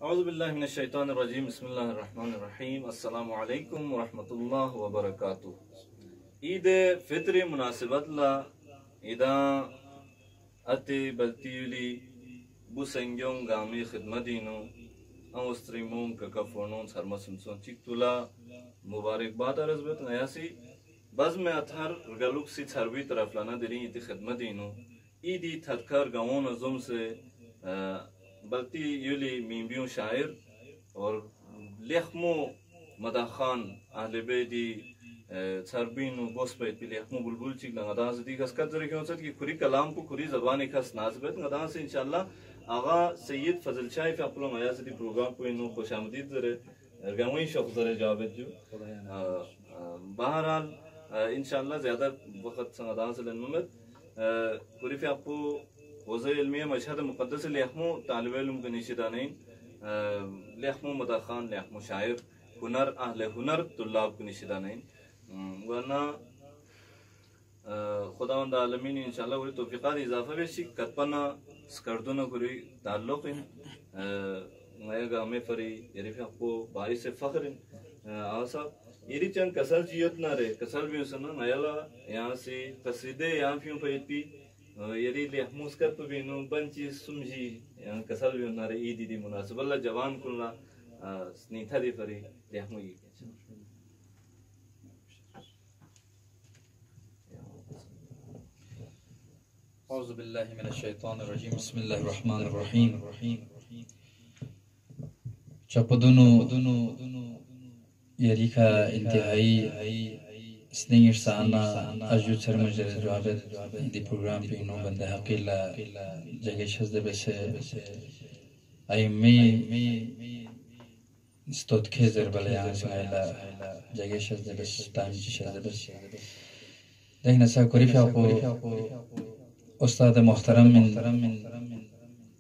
औज़ुबिल्लाहि मिनश्शैतानिर्रजीम बिस्मिल्लाहिर्रहमानिर्रहीम अस्सलामु अलैकुम वरहमतुल्लाहि वबरकातुहू। ईद फित्र मुनासिबत ला इदा अति बल्तीली बुसंग्यों गामी खिदमतीनो अंस्त्रीमों ककफोनों सरमसुनसों चिक्तुला मुबारकबाद अर्ज़बत नयासी बज़ में अथर गलुक सी छरवी तरफ लाना दिरी इति खिदमतीनो ईदी थदकर गाँवों नज़ुम से बल्ती यूली मीम्बियों शायर और लेखमो मदा खान आहले बेदी छरबीनु गोस्पे पे लेखमो बुलबुल चिक लंगदा से दी कसकत जरे क्यों सद कि खुरी कलाम को खुरी ज़बान खस नाज़बत गदा से इंशाअल्लाह आगा सैयद फजल शाह पे अपलो मया से दी प्रोग्राम को इनो खुशामदीद जरे गवई शौक जरे जावेद जो बहरहाल इंशाअल्लाह ज़्यादा वक्त संगदा से लनमत खुरी पे आपको वज़े इल्मिया मशहद मुक़द्दस लेखमो तालिब इल्म के निशिदानीन लेखमो मदा खान लेखमो शायर हुनर अहले हुनर तुल्लाब के निशिदानीन वरना खुदावंद आलमीन इंशाअल्लाह वरी तौफीक़ात इजाफा बेशी कतपना स्कर्दुना कुरी ताल्लुक़ नया गामे फरी यरीफ़ आपको बारिश से फ़ख्र आसा यरी चंद कसर जियत ना रे कसर भी उसना नयाला यहाँ से कसीदे यहाँ फियों पैती यदि लेहमूस कर तो भी नो बंची सुमजी यहाँ कसर भी उन्हारे ईद दी मुनासिब अल्लाह जवान कुल्ला स्नीथा दी फरी लेहमू ये औज़ु बिल्लाहि मिनश शैतानिर रजीम बिस्मिल्लाहिर रहमानिर रहीम चपदुनु यरीका इंतहाई स्नेह साना अजू सरमजर जवाबत दी प्रोग्राम पे नो बंदा हकीला जगह शज़द बसे आई मी स्टोत खेजर बलियान सैला जगह शज़द बस टाइम जी शज़द बस देखना सा कुरिफा को उस्ताद मोहतरम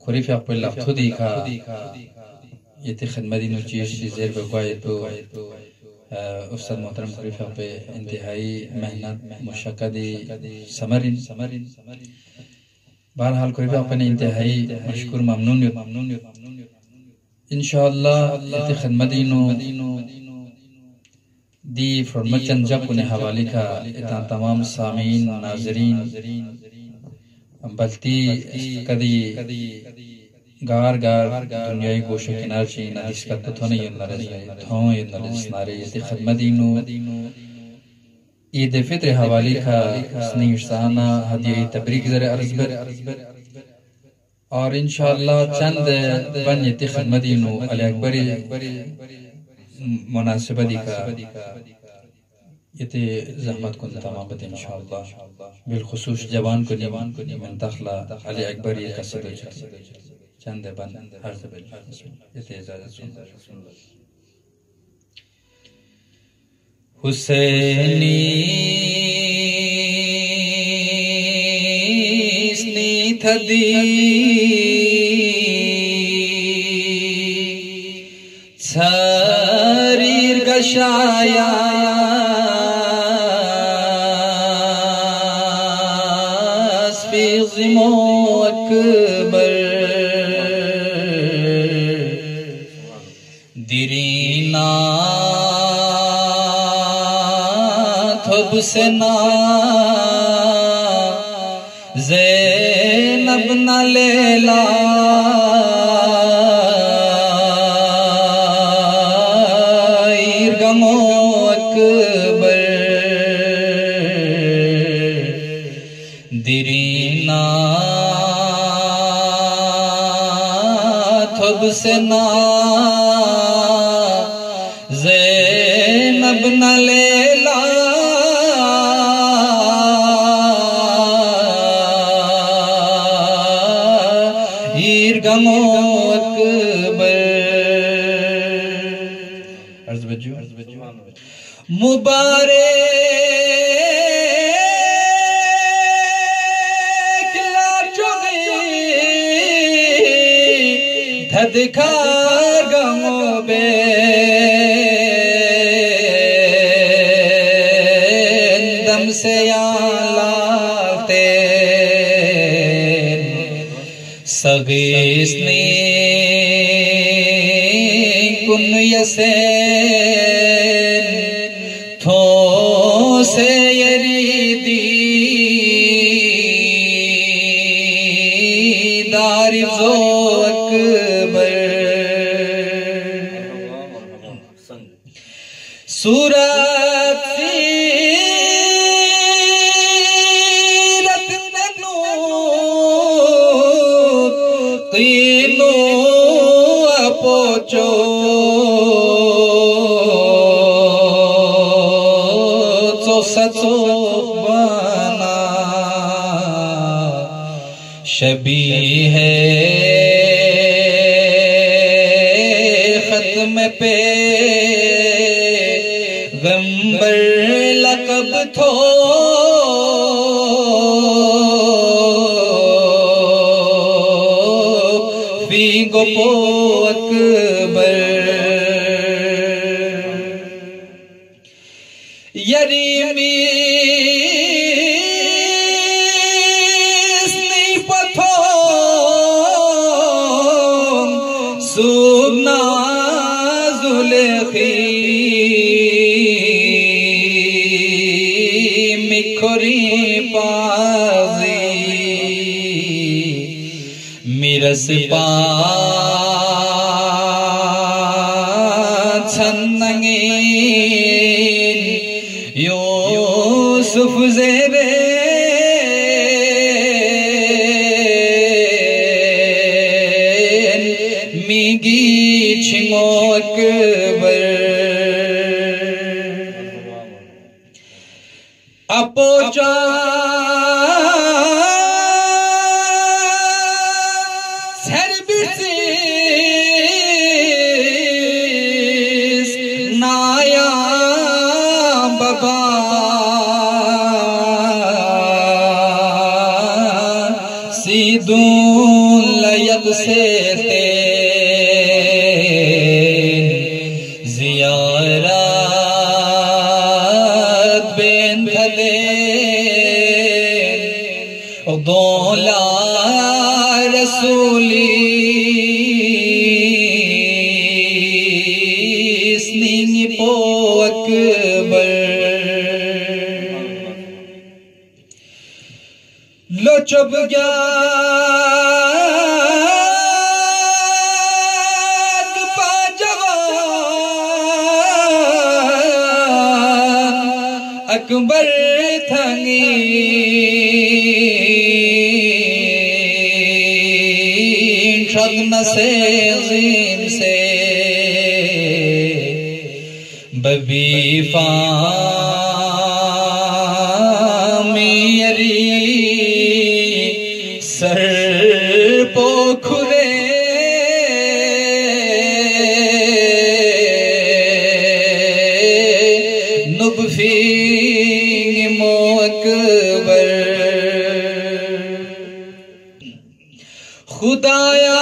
कुरिफा को लफ्ज़ दिखा ये ते खिदमती नो चीज़ जेर बगाए तो उस्ताद मोहतरम कुरिफा पे इंतहाई मेहनत मुशक्क़ती समरिन बहरहाल कुरिफा अपने इंतहाई मशकूर ममनून इंशाअल्लाह ये खिदमती नो दी फरमचन जब उन्हें हवाले का इतना तमाम सामीन नाज़रीन बल्ती कदी गार गार दुनियाई गोशे किनार ची ना इसका तो थोने ये नरज़ थों ये नरज़ नारे ये खिदमतीनो ईद फित्र हवाले का स्नेह साना हदिया तबरीक ज़रे अर्ज़बर और इंशाअल्लाह चंद बन ये खिदमतीनो अली अकबरी मुनासिबती का ये ते ज़हमत को तमाम बत इंशाअल्लाह बिलखुसूस जवान को मंतखला अली अकबरी का सदर चंद बन हर ज़बल ये ते इजाज़त सुन हुसैनी स्नीथदी शरीर गशाया स्फिज़मो अकबर दिरीना थोबसना ज़ैनब न लैला गमो अकबर दिरीना थोबसना ज़ैनब न लैला गमो अकबर अर्ज़ बज्जू मुबारक लाचुगे धदकार गमो बे दम से आलाते सगीसने yesen tho se yeridi darif zo akbar surat sirat nanu tino apocho so bana शबी है खत्म पे गंबर लकब थो फीगो पो अकबर यरीमी सुना जुलेखी मिखोरी पाजी मिरस पा छन्नंगे यूसुफ ज़ेरे मिगी छिंगो अकबर अपोचा सर्विसेस नाया बाबा सीदून लयक से जियारत बेन थले दोला रसूली स्निंग पो अकबर लो चुप गया अकबर थंगी शग्न से ज़ीम से बबी फामियरी सर पोखरे नुबफी अकबर खुदाया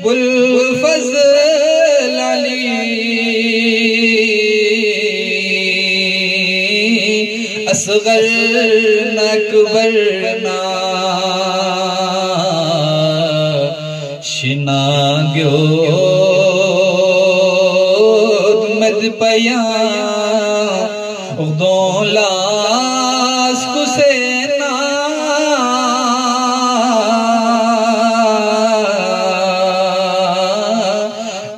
बुलफज़ल अली असगर न अकबर ना शिना गयो मद पया उदोलास कुसेना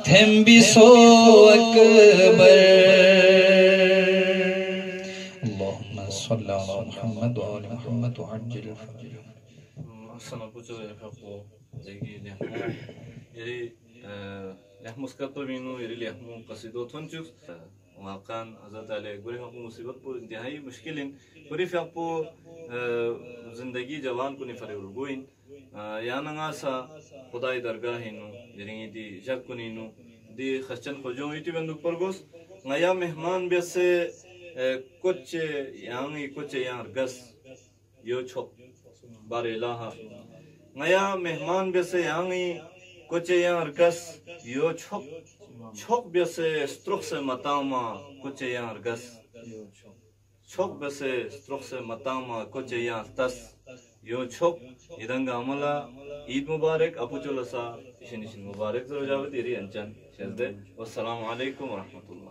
थेम भी सो अकबर अल्लाहुम्मा सल्ली अला मुहम्मद व आलि मुहम्मद व अज्जिल फरजा sana kucho ya hapo zegi yeri yahmus katobinu yeri yahmu qasido thonchus waqan azat ale gure hapo musibat por intihai mushkilin gure hapo zindagi jawan kuni farur goin yana ngasa khudai dargah hinu yeri di jak kuninu di khachan khojo iti banduk porgos ngaya mehman bese koche yangi koche yang gas yo chop बारेलाहा नया मेहमान बेसे Yanghee कोचे यार गस यो छोक बेसे stroke से मतामा कोचे यार गस çok bese strokse matama koçe ya tas yo çok idanga amala Eid mübarek apuçolasa işin mübarek zor cevabı deri ancan şezde. Vesselamu aleyküm ve rahmetullah.